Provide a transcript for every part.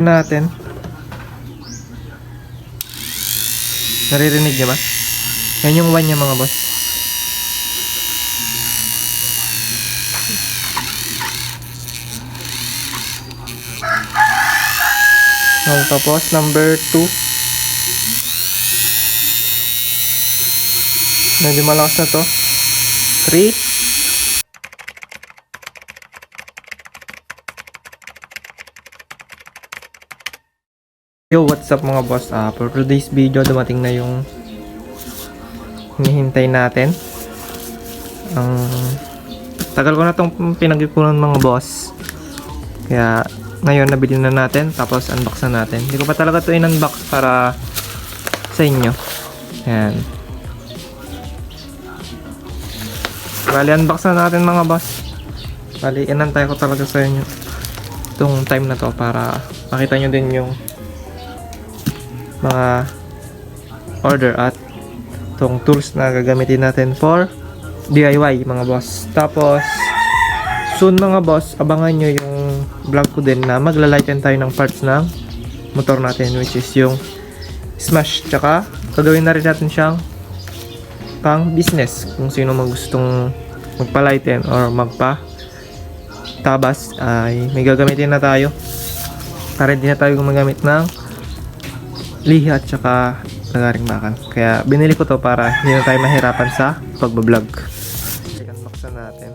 Natin. Naririnig niyo ba? Yan yung one niya mga boss. Tapos number 2. Medyo malakas na to. 3. Yo, what's up mga boss? For today's video, dumating na yung hinihintay natin. Ang tagal ko na itong pinag-ipunan mga boss. Kaya ngayon nabili na natin, tapos unbox na natin. Hindi ko pa talaga ito in-unbox para sa inyo. Ayan. Bali, unbox na natin mga boss. Bali, inantay ko talaga sa inyo itong time na to para makita nyo din yung mga order at itong tools na gagamitin natin for DIY mga boss. Tapos soon mga boss, abangan nyo yung vlog ko din na maglalighten tayo ng parts ng motor natin, which is yung smash. Tsaka gagawin na rin natin siyang pang business kung sino gustong magpa-lighten or magpa tabas ay may gagamitin na tayo para hindi na tayo gumagamit ng lihi at saka lagaring bakal. Kaya binili ko to para hindi na tayo mahirapan sa pagbablog. Unboxan natin.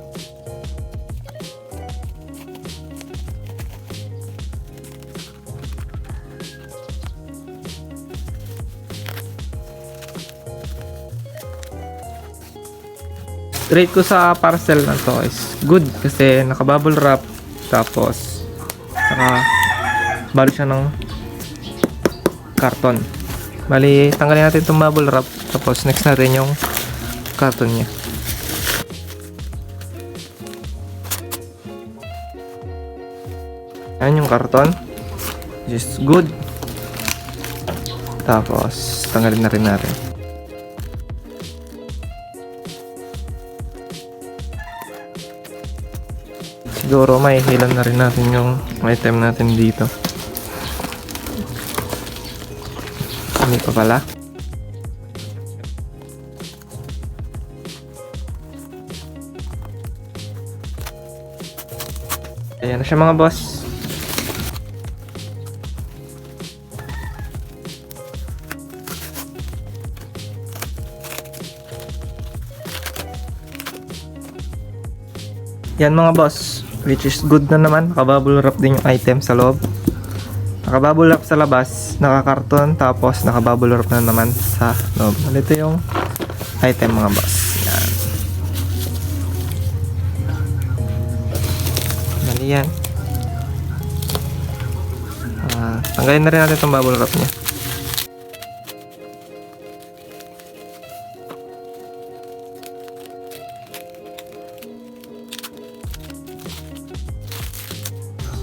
Rate ko sa parcel na to is good kasi naka-bubble wrap, tapos saka balo siya ng karton. Bali, tanggalin natin itong bubble wrap, tapos next natin yung karton niya. Ayan yung karton, which is good. Tapos tanggalin na rin natin. Siguro may hilan na rin natin yung item natin dito. Hindi pa pala. Ayan na siya mga boss. Yan mga boss, which is good na naman. Naka-bubble wrap din yung item sa loob. Naka-bubble wrap sa labas, naka-karton, tapos naka-bubble wrap na naman sa loob. Ito yung item mga boss. Yan. Mali yan. Tanggalin na rin natin itong bubble wrap niya.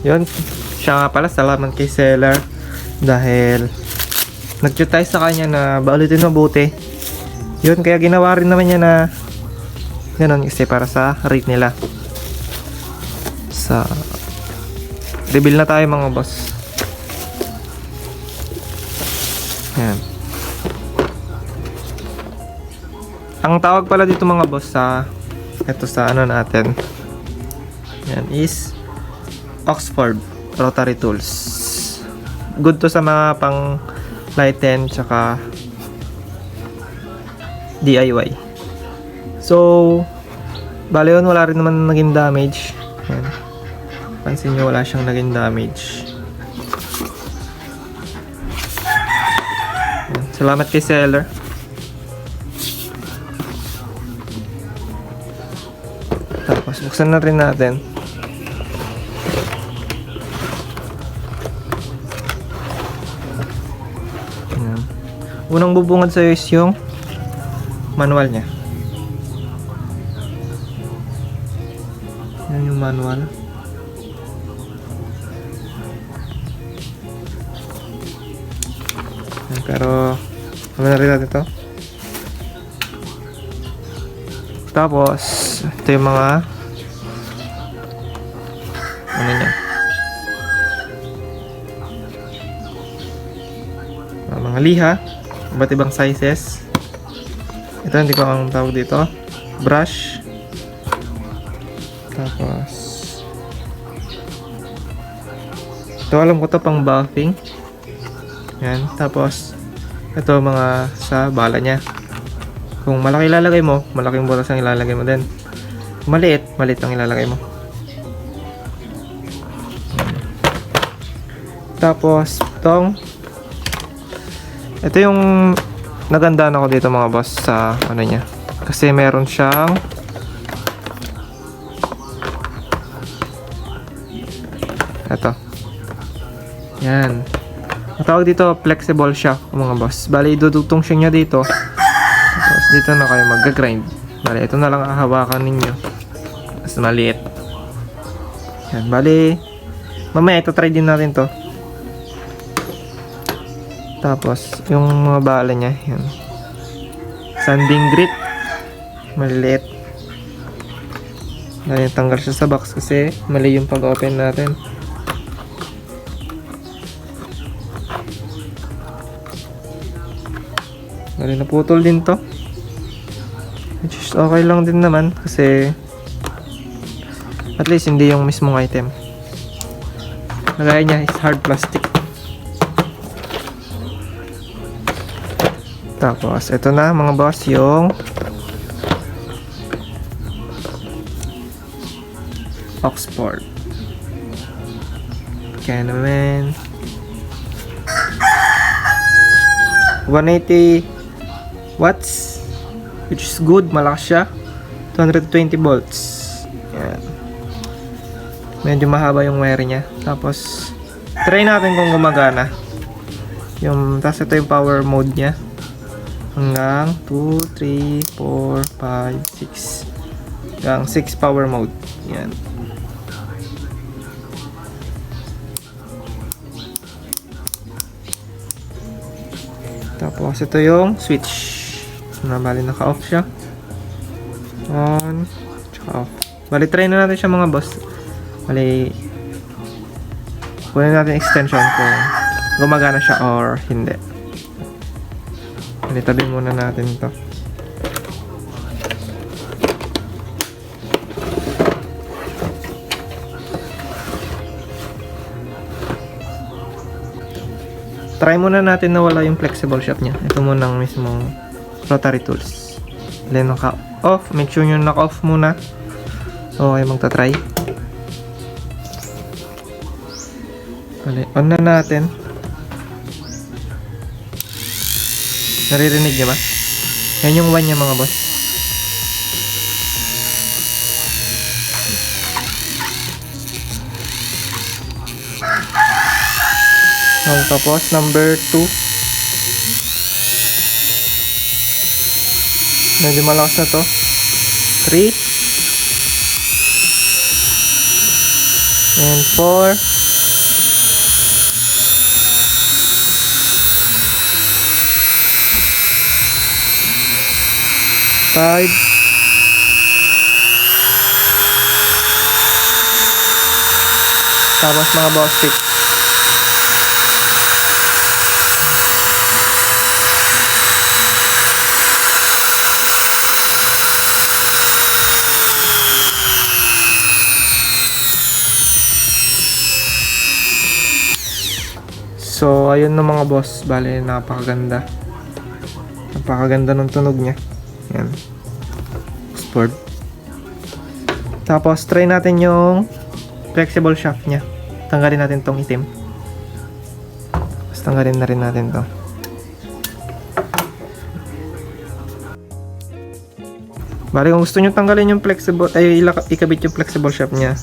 Yun. Siya nga pala, salamat kay seller dahil nag-chat tayo sa kanya na baulitin mabuti. Yun, kaya ginawa rin naman niya na ganun kasi para sa rate nila. Sa reveal na tayo mga boss. Yan. Ang tawag pala dito mga boss sa ito sa ano natin, yan is Oxford Rotary Tools. Good to sa mga pang lighten tsaka DIY. So bali yun, wala rin naman naging damage. Yan. Pansin nyo, wala siyang naging damage. Yan. Salamat kay seller. Tapos buksan na rin natin. Unang bubungad sa'yo is yung manual niya. Yan yung manual. Yan, pero ano na rin natin ito. Tapos ito yung mga ano niya, mga liha, iba't ibang sizes. Ito, hindi ko ang tawag dito. Brush. Tapos, ito alam ko to pang buffing. Yan. Tapos, ito mga sa bala niya. Kung malaki ilalagay mo, malaking butas ang ilalagay mo din. Kung maliit, maliit ang ilalagay mo. Tapos, ito yung nagandaan ako dito mga boss sa ano niya. Kasi meron siyang ito. Yan. Ang tawag dito, flexible shaft mga boss. Bali, idudugtong siya niya dito. Tapos, dito na kayo mag-grind. Bali, ito na lang hahawakan ninyo. Mas maliit. Yan. Bali, mamaya ito try din natin to. Tapos, yung mga bala niya, yan. Sanding grit. Maliliit. Dahil tanggal siya sa box kasi mali yung pag-open natin. Dahil naputol din to. Which is okay lang din naman kasi at least hindi yung mismong item. Lagay niya is hard plastic. Tapos, ito na mga boss yung Oxford. Kaya naman 180 watts, which is good, malakas siya. 220 volts. Yan. Medyo mahaba yung wire niya. Tapos, try natin kung gumagana. Tapos ito yung power mode niya. Hanggang 2, 3, 4, 5, 6. Hanggang 6 power mode. Yan. Tapos ito yung switch. Bali naka-off siya. On. Tsaka off. Bali try na natin siya mga boss. Bali kunin natin extension kung gumagana siya or hindi. Tabi muna natin to. Try muna natin na wala yung flexible shaft niya. Ito muna ang mismong rotary tools. Then naka-off. Make sure nyo naka-off muna. Okay, magta-try. On na natin. Naririnig niya ba? Yan yung one niya mga boss. Tapos number 2. Medyo malakas na to. 3. And 4. 5. Tapos mga boss 6. So, ayun na mga boss. Bale, napakaganda. Napakaganda ng tunog niya. Yan. Sport. Tapos, try natin yung flexible shaft niya. Tanggalin natin tong itim. Tapos, tanggalin na rin natin to. Bale, kung gusto nyo tanggalin yung flexible, ay ikabit yung flexible shaft niya.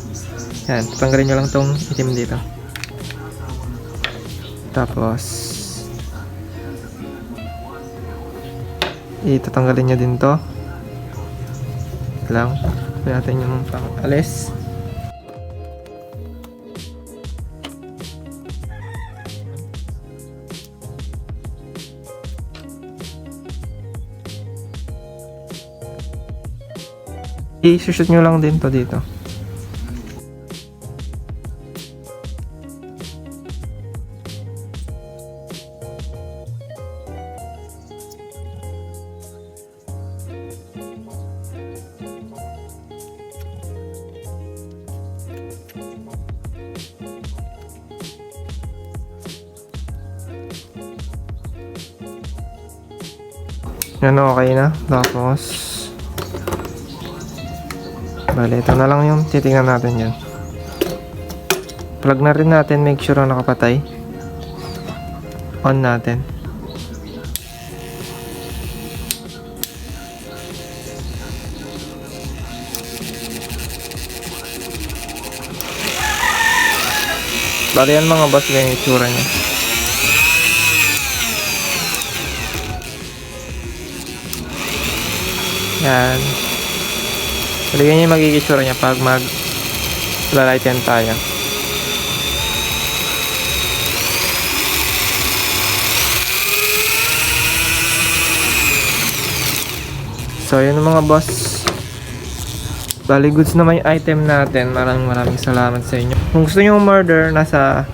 Yan. Tanggalin nyo lang tong itim dito. Tapos itatanggalin nyo din to lang. Pwede natin yung pang-alis. I-shoot nyo lang din to dito. Yan, okay na. Tapos, bale, ito na lang yung titingnan natin yan. Plug na rin natin, make sure na nakapatay. On natin. Bale yan mga boss, ganyan yung itsura niya. Yan. Bale ganyan yung magiging itsura niya pag mag-lighten tayo. So yun mga boss. Bali goods naman yung item natin. Maraming salamat sa inyo. Kung gusto nyo umorder, nasa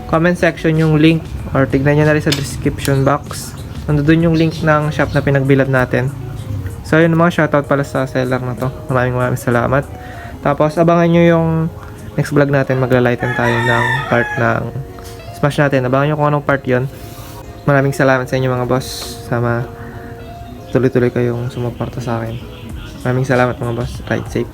comment section yung link or tignan nyo na rin sa description box. Nandun yung link ng shop na pinagbilad natin. So yun mga shoutout pala sa seller na to. Maraming salamat. Tapos abangan nyo yung next vlog natin. Magla-lighten tayo ng part ng smash natin. Abangan nyo kung anong part yun. Maraming salamat sa inyo mga boss. Sama tuloy-tuloy kayong sumuporta sa akin. Maraming salamat mga boss. Ride safe.